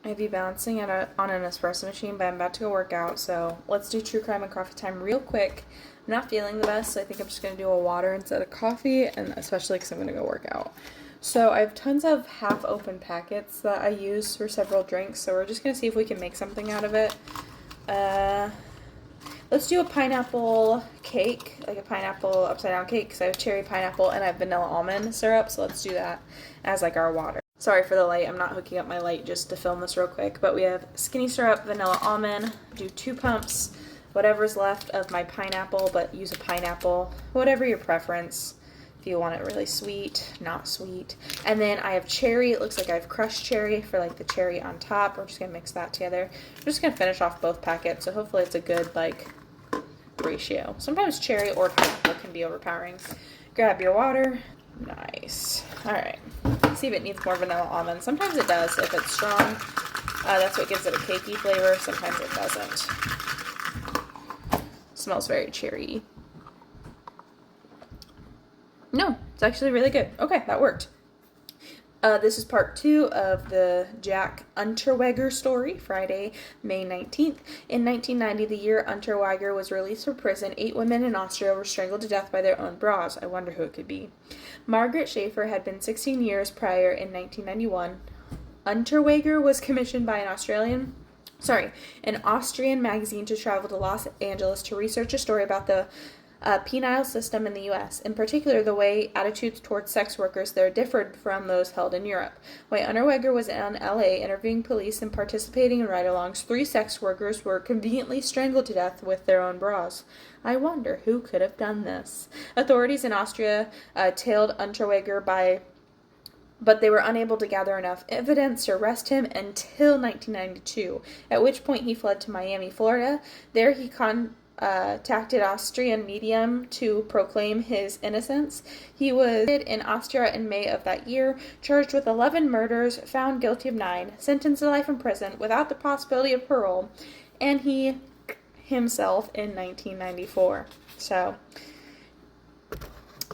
I'd be balancing it on an espresso machine, but I'm about to go work out, so let's do true crime and coffee time real quick. I'm not feeling the best, so I think I'm just going to do a water instead of coffee, and especially because I'm going to go work out. So I have tons of half-open packets that I use for several drinks, so we're just going to see if we can make something out of it. Let's do a pineapple cake, like a pineapple upside-down cake, because I have cherry pineapple and I have vanilla almond syrup, so let's do that as like our water. Sorry for the light, I'm not hooking up my light just to film this real quick, but we have skinny syrup, vanilla almond, do 2 pumps, whatever's left of my pineapple, but use a pineapple, whatever your preference. If you want it really sweet, not sweet. And then I have cherry. It looks like I have crushed cherry for like the cherry on top. We're just going to mix that together. I'm just going to finish off both packets, so hopefully it's a good like ratio. Sometimes cherry or pineapple can be overpowering. Grab your water. Nice. Alright. See if it needs more vanilla almond. Sometimes it does if it's strong. That's what gives it a cakey flavor. Sometimes it doesn't. Smells very cherry. No, it's actually really good. Okay, that worked. This is part 2 of the Jack Unterweger story, Friday, May 19th. In 1990, the year Unterweger was released from prison, 8 women in Austria were strangled to death by their own bras. I wonder who it could be. Margaret Schaefer had been 16 years prior in 1991. Unterweger was commissioned by an Austrian magazine to travel to Los Angeles to research a story about the penal system in the U.S., in particular the way attitudes towards sex workers there differed from those held in Europe. While Unterweger was in L.A. interviewing police and participating in ride-alongs, 3 sex workers were conveniently strangled to death with their own bras. I wonder who could have done this. Authorities in Austria tailed Unterweger but they were unable to gather enough evidence to arrest him until 1992, at which point he fled to Miami, Florida. There he contacted Austrian medium to proclaim his innocence. He was in Austria in May of that year, charged with 11 murders, found guilty of 9, sentenced to life in prison without the possibility of parole, and he himself in 1994. So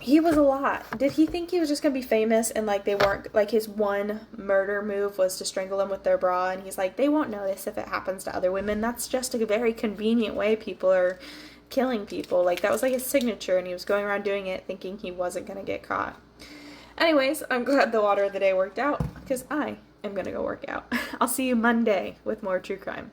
he was a lot. Did he think he was just going to be famous and like they weren't, like his one murder move was to strangle them with their bra, and he's like, they won't notice if it happens to other women. That's just a very convenient way people are killing people. Like that was like his signature, and he was going around doing it thinking he wasn't going to get caught. Anyways, I'm glad the water of the day worked out because I am going to go work out. I'll see you Monday with more true crime.